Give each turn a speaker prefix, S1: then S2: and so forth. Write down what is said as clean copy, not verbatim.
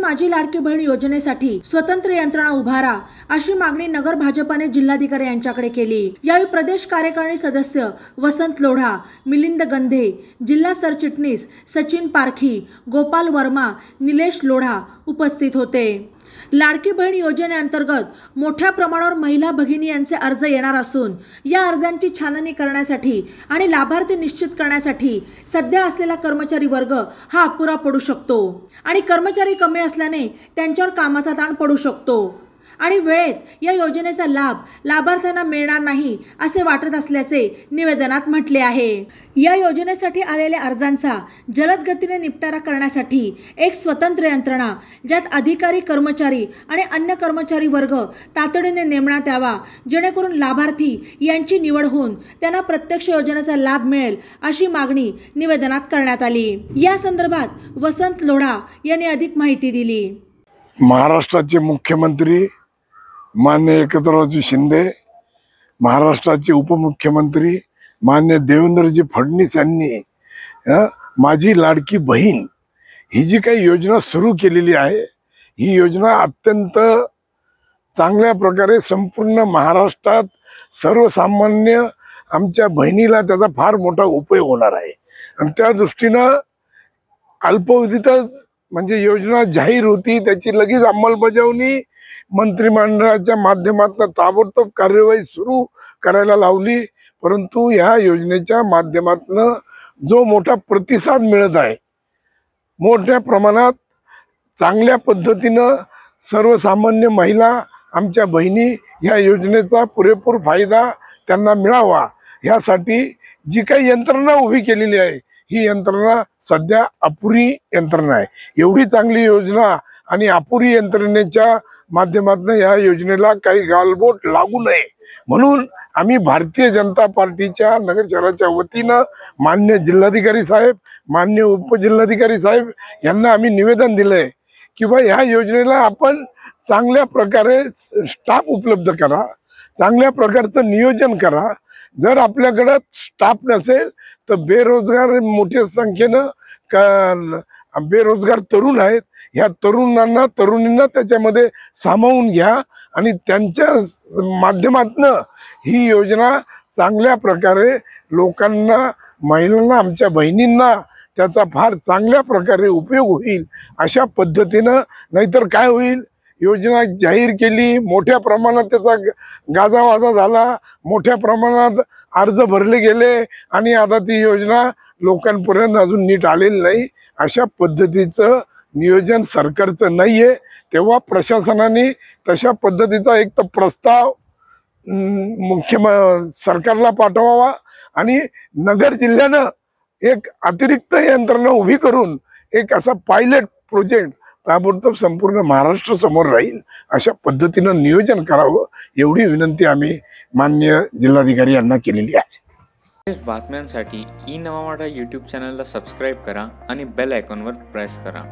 S1: माझी लाडकी बहीण योजनेसाठी स्वतंत्र यंत्रणा उभारा अशी मागणी नगर भाजपाने जिल्हाधिकारी यांच्याकडे केली। यावेळी प्रदेश कार्यकारिणी सदस्य वसंत लोढा, मिलिंद गंधे, जिल्हा सरचिटणीस सचिन पारखी, गोपाल वर्मा, निलेश लोढा उपस्थित होते। लाडकी बहीण योजनेअंतर्गत मोठ्या प्रमाणावर महिला भगिनी यांचे अर्ज येणार असून या अर्जांची छाननी करण्यासाठी आणि लाभार्थी निश्चित करण्यासाठी सध्या असलेला कर्मचारी वर्ग हा अपुरा पडू शकतो आणि कर्मचारी कमी असल्याने त्यांच्यावर कामाचा ताण पडू शकतो आणि वेळेत या योजनेचा लाभ लाभार्थ्यांना मिळणार नाही असे वाटत असल्याचे निवेदनात म्हटले आहे। या योजनेसाठी आलेल्या अर्जांचा जलद गतीने निपटारा करण्यासाठी एक स्वतंत्र यंत्रणा ज्यात अधिकारी, कर्मचारी आणि अन्य कर्मचारी वर्ग तातडीने नेमण्यात यावा, जेणेकरून लाभार्थी यांची निवड होऊन त्यांना प्रत्यक्ष योजनेचा लाभ मिळेल अशी मागणी निवेदनात करण्यात आली। या संदर्भात वसंत लोढा यांनी अधिक माहिती दिली।
S2: महाराष्ट्राचे मुख्यमंत्री मान्य एकनाथरावजी शिंदे, महाराष्ट्राचे उपमुख्यमंत्री मान्य देवेंद्रजी फडणवीस यांनी माझी लाडकी बहीण ही जी काही योजना सुरू केलेली आहे, ही योजना अत्यंत चांगल्या प्रकारे संपूर्ण महाराष्ट्रात सर्वसामान्य आमच्या बहिणीला त्याचा फार मोठा उपयोग होणार आहे आणि त्या दृष्टीनं अल्पावधीतच म्हणजे योजना जाहीर होती, त्याची लगेच अंमलबजावणी मंत्रिमंडळाच्या माध्यमातून ताबडतोब कार्यवाही सुरू करायला लावली। परंतु ह्या योजनेच्या माध्यमातून जो मोठा प्रतिसाद मिळत आहे, मोठ्या प्रमाणात चांगल्या पद्धतीनं सर्वसामान्य महिला आमच्या बहिणी ह्या योजनेचा पुरेपूर फायदा त्यांना मिळावा यासाठी जी काही यंत्रणा उभी केलेली आहे, ही यंत्रणा सध्या अपुरी यंत्रणा आहे। एवढी चांगली योजना आणि अपुरी यंत्रणेच्या माध्यमातून या योजनेला काही गालबोट लागू नये म्हणून आम्ही भारतीय जनता पार्टीच्या नगर शहराच्या वतीनं मान्य जिल्हाधिकारी साहेब, मान्य उपजिल्हाधिकारी साहेब यांना आम्ही निवेदन दिलंय की बा ह्या योजनेला आपण चांगल्या प्रकारे स्टाफ उपलब्ध करा, चांगल्या प्रकारचं नियोजन करा। जर आपल्याकडे स्टाफ नसेल तर बेरोजगार मोठ्या संख्येनं बेरोजगार तरुण आहेत, ह्या तरुणींना त्याच्यामध्ये सामावून घ्या आणि त्यांच्या माध्यमातून ही योजना चांगल्या प्रकारे लोकांना, महिलांना, आमच्या बहिणींना त्याचा फार चांगल्या प्रकारे उपयोग होईल अशा पद्धतीनं। नाहीतर काय होईल, योजना जाहीर केली, मोठ्या प्रमाणात त्याचा गाजावाजा झाला, मोठ्या प्रमाणात अर्ज भरले गेले आणि आता ती योजना लोकांपर्यंत अजून नीट आलेली नाही, अशा पद्धतीचं नियोजन सरकारचं नाहीये। तेव्हा प्रशासनाने तशा पद्धतीचा एक तर प्रस्ताव सरकारला पाठवावा आणि नगर जिल्ह्यानं एक अतिरिक्त यंत्रणा उभी करून एक असा पायलट प्रोजेक्ट ताबडतोब संपूर्ण महाराष्ट्र समोर राहील अशा पद्धतीनं नियोजन करावं, एवढी विनंती आम्ही माननीय जिल्हाधिकारी यांना केलेली आहे।
S3: बातम्यांसाठी ई नवा मराठा यूट्यूब चॅनलला सबस्क्राईब करा आणि बेल आयकॉनवर प्रेस करा।